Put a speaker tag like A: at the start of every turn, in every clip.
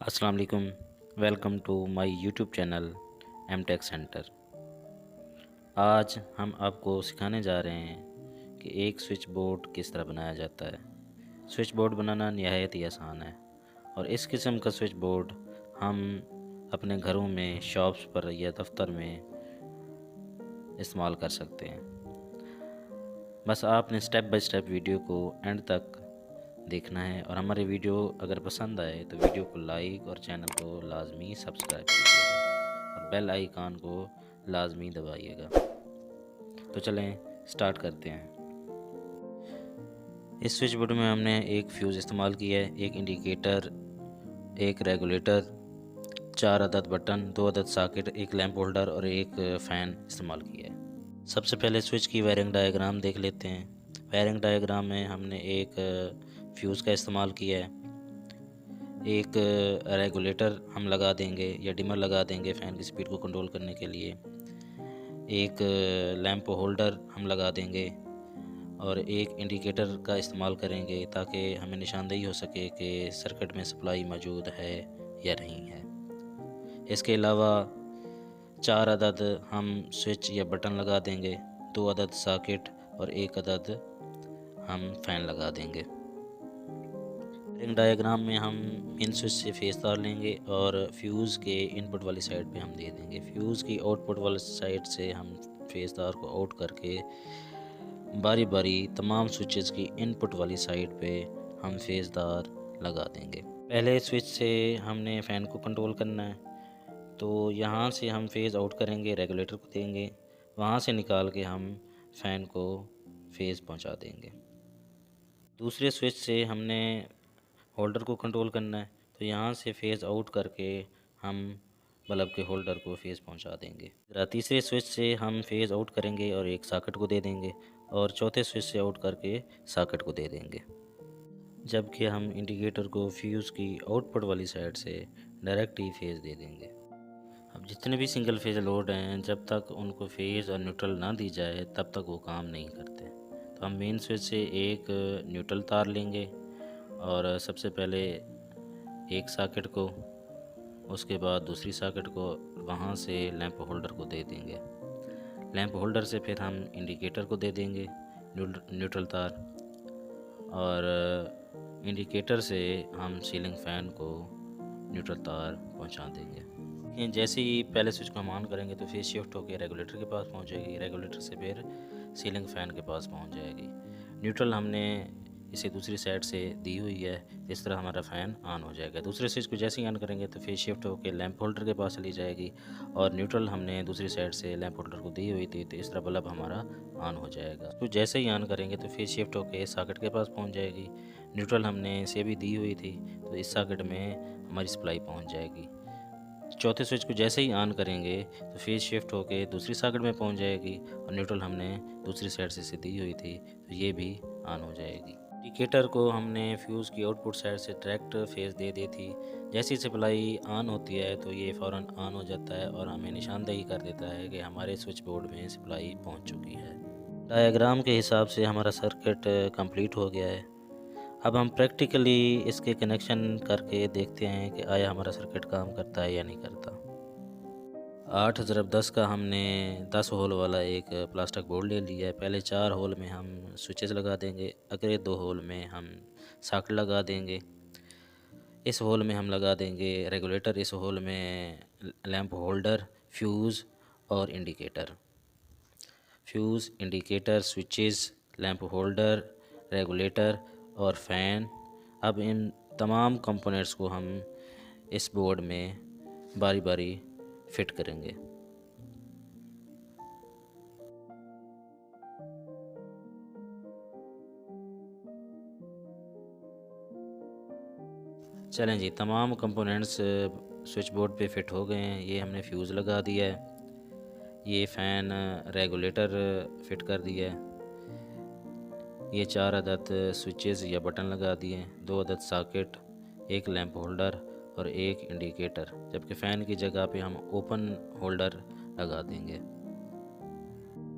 A: अस्सलाम वालेकुम। Welcome to my YouTube channel M tech centre. आज हम आपको सिखाने जा रहे हैं कि एक स्विच बोर्ड किस तरह बनाया जाता है। स्विच बोर्ड बनाना निहायत ही आसान है और इस किस्म का स्विच बोर्ड हम अपने घरों में, शॉप्स पर या दफ्तर में इस्तेमाल कर सकते हैं। बस आपने स्टेप बाय स्टेप वीडियो को एंड तक देखना है और हमारे वीडियो अगर पसंद आए तो वीडियो को लाइक और चैनल को लाजमी सब्सक्राइब कीजिएगा और बेल आइकन को लाजमी दबाइएगा। तो चलें स्टार्ट करते हैं। इस स्विच बोर्ड में हमने एक फ्यूज़ इस्तेमाल किया है, एक इंडिकेटर, एक रेगुलेटर, 4 अदद बटन, 2 अदद सॉकेट, एक लैंप होल्डर और एक फ़ैन इस्तेमाल किया है। सबसे पहले स्विच की वायरिंग डायग्राम देख लेते हैं। वायरिंग डायग्राम में हमने एक फ्यूज़ का इस्तेमाल किया है, एक रेगुलेटर हम लगा देंगे या डिमर लगा देंगे फ़ैन की स्पीड को कंट्रोल करने के लिए, एक लैंप होल्डर हम लगा देंगे और एक इंडिकेटर का इस्तेमाल करेंगे ताकि हमें निशानदेही हो सके कि सर्किट में सप्लाई मौजूद है या नहीं है। इसके अलावा 4 अदद हम स्विच या बटन लगा देंगे, 2 अदद सॉकेट और 1 अदद हम फ़ैन लगा देंगे। रिंग डायग्राम में हम इन स्विच से फेस तार लेंगे और फ्यूज़ के इनपुट वाली साइड पे हम दे देंगे। फ्यूज़ की आउटपुट वाली साइड से हम फेस तार को आउट करके बारी बारी तमाम स्विचेस की इनपुट वाली साइड पे हम फेस तार लगा देंगे। पहले स्विच से हमने फ़ैन को कंट्रोल करना है, तो यहाँ से हम फेज़ आउट करेंगे, रेगुलेटर को देंगे, वहाँ से निकाल के हम फ़ैन को फेज़ पहुँचा देंगे। दूसरे स्विच से हमने होल्डर को कंट्रोल करना है, तो यहाँ से फेज़ आउट करके हम बल्ब के होल्डर को फेज़ पहुँचा देंगे। तीसरे स्विच से हम फेज़ आउट करेंगे और एक सॉकेट को दे देंगे और चौथे स्विच से आउट करके सॉकेट को दे देंगे, जबकि हम इंडिकेटर को फ्यूज़ की आउटपुट वाली साइड से डायरेक्ट ही फेज़ दे देंगे। अब जितने भी सिंगल फेज़ लोड हैं, जब तक उनको फेज़ और न्यूट्रल ना दी जाए तब तक वो काम नहीं करते। तो हम मेन स्विच से एक न्यूट्रल तार लेंगे और सबसे पहले एक सॉकेट को, उसके बाद दूसरी सॉकेट को, वहाँ से लैंप होल्डर को दे देंगे। लैंप होल्डर से फिर हम इंडिकेटर को दे देंगे न्यूट्रल तार और इंडिकेटर से हम सीलिंग फ़ैन को न्यूट्रल तार पहुँचा देंगे। जैसे ही पहले स्विच को हम ऑन करेंगे तो फेस शिफ्ट होकर रेगुलेटर के पास पहुँचेगी, रेगुलेटर से फिर सीलिंग फ़ैन के पास पहुँच जाएगी। न्यूट्रल हमने इसे दूसरी साइड से दी हुई है, इस तरह हमारा फ़ैन ऑन हो जाएगा। दूसरे स्विच को जैसे ही ऑन करेंगे तो फेस शिफ्ट होकर लैंप होल्डर के पास चली जाएगी और न्यूट्रल हमने दूसरी साइड से लैंप होल्डर को दी हुई थी, तो इस तरह बल्ब हमारा ऑन हो जाएगा। तो जैसे ही ऑन करेंगे तो फेस शिफ्ट होकर सॉकेट के पास पहुँच जाएगी। न्यूट्रल हमने इसे भी दी हुई थी, तो इस सॉकेट में हमारी सप्लाई पहुँच जाएगी। चौथे स्विच को जैसे ही ऑन करेंगे तो फेज शिफ्ट होकर दूसरी सॉकेट में पहुंच जाएगी और न्यूट्रल हमने दूसरी साइड से इसे दी हुई थी, तो ये भी ऑन हो जाएगी। इंडिकेटर को हमने फ्यूज़ की आउटपुट साइड से डायरेक्ट फेज दे दी थी। जैसी सप्लाई ऑन होती है तो ये फ़ौरन ऑन हो जाता है और हमें निशानदेही कर देता है कि हमारे स्विच बोर्ड में सप्लाई पहुँच चुकी है। डायग्राम के हिसाब से हमारा सर्किट कंप्लीट हो गया है। अब हम प्रैक्टिकली इसके कनेक्शन करके देखते हैं कि आया हमारा सर्किट काम करता है या नहीं करता। 8 × 10 का हमने 10 होल वाला एक प्लास्टिक बोर्ड ले लिया है। पहले 4 होल में हम स्विचेस लगा देंगे, अगले 2 होल में हम सॉकेट लगा देंगे, इस होल में हम लगा देंगे रेगुलेटर, इस होल में लैंप होल्डर, फ्यूज़ और indicator. Fuse, indicator, switches, lamp holder, regulator और फ़ैन। अब इन तमाम कंपोनेंट्स को हम इस बोर्ड में बारी बारी फिट करेंगे। चलें जी, तमाम कंपोनेंट्स स्विच बोर्ड पे फिट हो गए हैं। ये हमने फ्यूज़ लगा दिया है, ये फ़ैन रेगुलेटर फिट कर दिया है, ये 4 अदद स्विचेस या बटन लगा दिए, 2 अदद सॉकेट, एक लैंप होल्डर और एक इंडिकेटर, जबकि फ़ैन की जगह पे हम ओपन होल्डर लगा देंगे।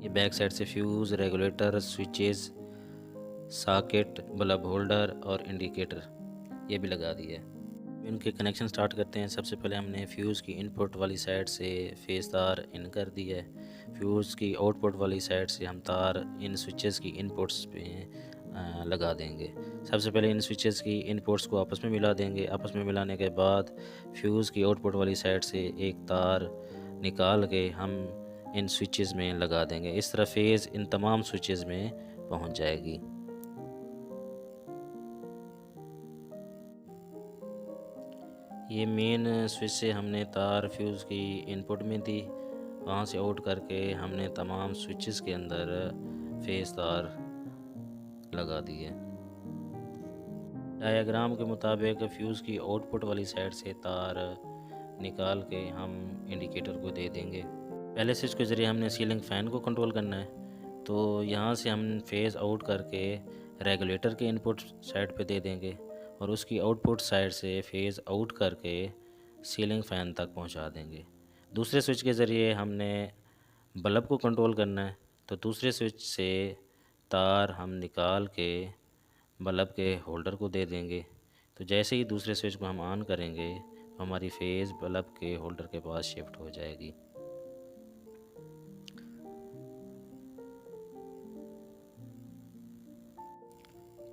A: ये बैक साइड से fuse, regulator, switches, socket, bulb holder और इंडिकेटर ये भी लगा दिए। इनके कनेक्शन स्टार्ट करते हैं। सबसे पहले हमने फ्यूज़ की इनपुट वाली साइड से फेस तार इन कर दिया है। फ्यूज़ की आउटपुट वाली साइड से हम तार इन स्विचेस की इनपुट्स पे लगा देंगे। सबसे पहले इन स्विचेस की इनपुट्स को आपस में मिला देंगे। आपस में मिलाने के बाद फ्यूज़ की आउटपुट वाली साइड से एक तार निकाल के हम इन स्विचेस में लगा देंगे। इस तरह फेज़ इन तमाम स्विचेस में पहुंच जाएगी। ये मेन स्विच से हमने तार फ्यूज़ की इनपुट में दी, वहाँ से आउट करके हमने तमाम स्विचेस के अंदर फेस तार लगा दिए। डायग्राम के मुताबिक फ्यूज़ की आउटपुट वाली साइड से तार निकाल के हम इंडिकेटर को दे देंगे। पहले स्विच के ज़रिए हमने सीलिंग फ़ैन को कंट्रोल करना है, तो यहाँ से हम फेज़ आउट करके रेगुलेटर के इनपुट साइड पे दे देंगे और उसकी आउटपुट साइड से फेज़ आउट करके सीलिंग फ़ैन तक पहुँचा देंगे। दूसरे स्विच के ज़रिए हमने बल्ब को कंट्रोल करना है, तो दूसरे स्विच से तार हम निकाल के बल्ब के होल्डर को दे देंगे। तो जैसे ही दूसरे स्विच को हम ऑन करेंगे तो हमारी फेज़ बल्ब के होल्डर के पास शिफ्ट हो जाएगी।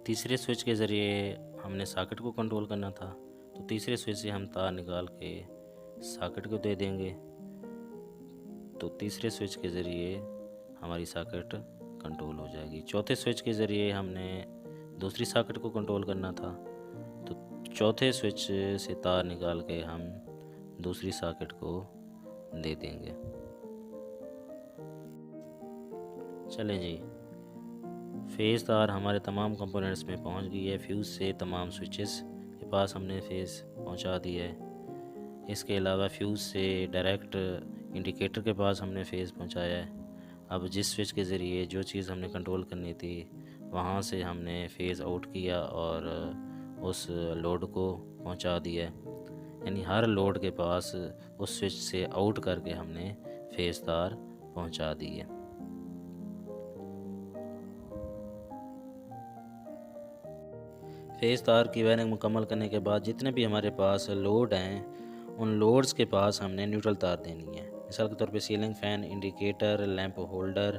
A: तीसरे स्विच के ज़रिए हमने सॉकेट को कंट्रोल करना था, तो तीसरे स्विच से हम तार निकाल के सॉकेट को दे देंगे। तो तीसरे स्विच के ज़रिए हमारी सॉकेट कंट्रोल हो जाएगी। चौथे स्विच के ज़रिए हमने दूसरी सॉकेट को कंट्रोल करना था, तो चौथे स्विच से तार निकाल के हम दूसरी सॉकेट को दे देंगे। चलें जी, फेज़ तार हमारे तमाम कंपोनेंट्स में पहुंच गई है। फ्यूज़ से तमाम स्विचेस के पास हमने फेज़ पहुंचा दी है। इसके अलावा फ्यूज़ से डायरेक्ट इंडिकेटर के पास हमने फेज़ पहुंचाया है। अब जिस स्विच के ज़रिए जो चीज़ हमने कंट्रोल करनी थी वहाँ से हमने फेज़ आउट किया और उस लोड को पहुंचा दिया। यानी हर लोड के पास उस स्विच से आउट करके हमने फेज़ तार पहुंचा दी है। फेज़ तार की वायरिंग मुकम्मल करने के बाद जितने भी हमारे पास लोड हैं उन लोड्स के पास हमने न्यूट्रल तार देनी है। मिसाल के तौर पे ceiling fan, indicator, lamp holder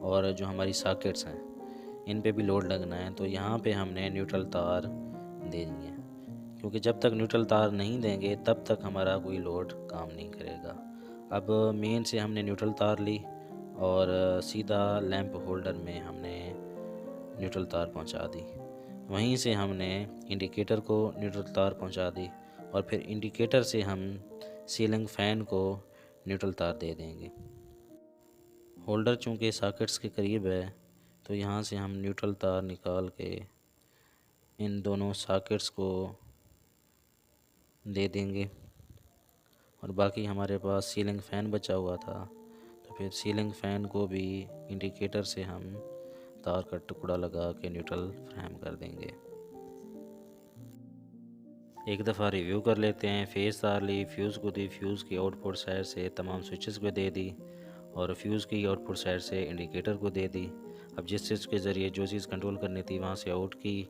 A: और जो हमारी सॉकेट्स हैं इन पे भी लोड लगना है, तो यहाँ पे हमने न्यूट्रल तार देनी है, क्योंकि जब तक न्यूट्रल तार नहीं देंगे तब तक हमारा कोई लोड काम नहीं करेगा। अब मेन से हमने न्यूट्रल तार ली और सीधा लैंप होल्डर में हमने न्यूट्रल तार पहुँचा दी। वहीं से हमने इंडिकेटर को न्यूट्रल तार पहुंचा दी और फिर इंडिकेटर से हम सीलिंग फ़ैन को न्यूट्रल तार दे देंगे। होल्डर चूँकि सॉकेट्स के करीब है, तो यहाँ से हम न्यूट्रल तार निकाल के इन दोनों सॉकेट्स को दे देंगे और बाकी हमारे पास सीलिंग फ़ैन बचा हुआ था, तो फिर सीलिंग फ़ैन को भी इंडिकेटर से हम तार का टुकड़ा लगा के न्यूट्रल फ्रेम कर देंगे। एक दफ़ा रिव्यू कर लेते हैं। फेज़ तार ली, फ्यूज़ को दी, फ्यूज़ की आउटपुट साइड से तमाम स्विचेस को दे दी और फ्यूज़ की आउटपुट साइड से इंडिकेटर को दे दी। अब जिस स्विच के ज़रिए जो चीज़ कंट्रोल करनी थी वहाँ से आउट की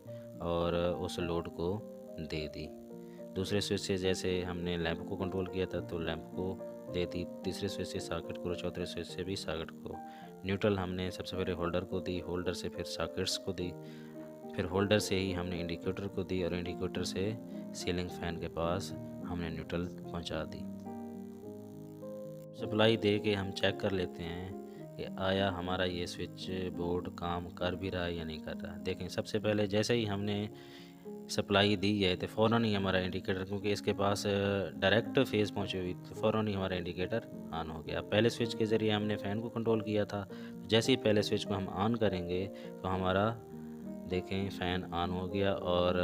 A: और उस लोड को दे दी। दूसरे स्विच से जैसे हमने लैंप को कंट्रोल किया था तो लैंप को दे दी, तीसरे स्विच से सॉकेट को, चौथे स्विच से भी सॉकेट को। न्यूट्रल हमने सबसे पहले होल्डर को दी, होल्डर से फिर सॉकेट्स को दी, फिर होल्डर से ही हमने इंडिकेटर को दी और इंडिकेटर से सीलिंग फ़ैन के पास हमने न्यूट्रल पहुंचा दी। सप्लाई दे के हम चेक कर लेते हैं कि आया हमारा ये स्विच बोर्ड काम कर भी रहा है या नहीं कर रहा। देखें, सबसे पहले जैसे ही हमने सप्लाई दी है तो फ़ौरन ही हमारा इंडिकेटर, क्योंकि इसके पास डायरेक्ट फेज़ पहुंची हुई, तो फ़ौरन ही हमारा इंडिकेटर ऑन हो गया। पहले स्विच के ज़रिए हमने फ़ैन को कंट्रोल किया था, तो जैसे ही पहले स्विच को हम ऑन करेंगे तो हमारा देखें फ़ैन ऑन हो गया और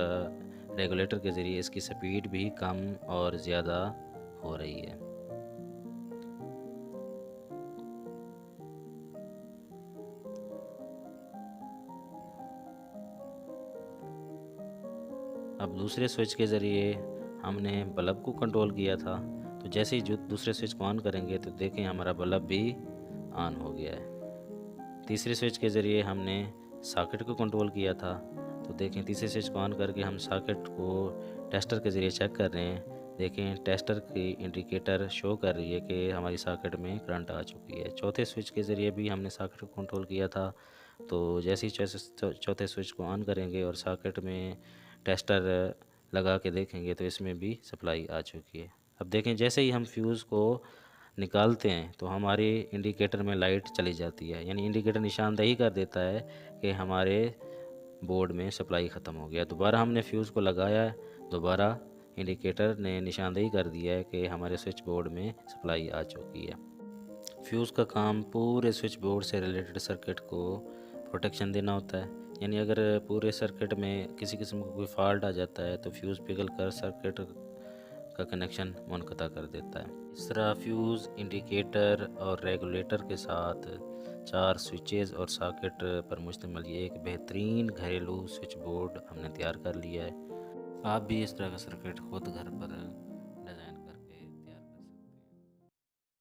A: रेगुलेटर के ज़रिए इसकी स्पीड भी कम और ज़्यादा हो रही है। अब दूसरे स्विच के ज़रिए हमने बल्ब को कंट्रोल किया था, तो जैसे ही जो दूसरे स्विच को ऑन करेंगे तो देखें हमारा बल्ब भी ऑन हो गया है। तीसरे स्विच के ज़रिए हमने सॉकेट को कंट्रोल किया था, तो देखें तीसरे स्विच को ऑन करके हम सॉकेट को टेस्टर के ज़रिए चेक कर रहे हैं। देखें टेस्टर की इंडिकेटर शो कर रही है कि हमारी सॉकेट में करंट आ चुकी है। चौथे स्विच के ज़रिए भी हमने सॉकेट को कंट्रोल किया था, तो जैसे ही चौथे स्विच को ऑन करेंगे और सॉकेट में टेस्टर लगा के देखेंगे तो इसमें भी सप्लाई आ चुकी है। अब देखें जैसे ही हम फ्यूज़ को निकालते हैं तो हमारे इंडिकेटर में लाइट चली जाती है, यानी इंडिकेटर निशानदेही कर देता है कि हमारे बोर्ड में सप्लाई ख़त्म हो गया। दोबारा हमने फ्यूज़ को लगाया है, दोबारा इंडिकेटर ने निशानदेही कर दिया है कि हमारे स्विच बोर्ड में सप्लाई आ चुकी है। फ्यूज़ का काम पूरे स्विच बोर्ड से रिलेटेड सर्किट को प्रोटेक्शन देना होता है, यानी अगर पूरे सर्किट में किसी किस्म का कोई फॉल्ट आ जाता है तो फ्यूज़ पिघल कर सर्किट का कनेक्शन मुनक़ता कर देता है। इस तरह फ्यूज़, इंडिकेटर और रेगुलेटर के साथ 4 स्विचेज़ और सॉकेट पर मुश्तमिल ये एक बेहतरीन घरेलू स्विच बोर्ड हमने तैयार कर लिया है। आप भी इस तरह का सर्किट खुद घर पर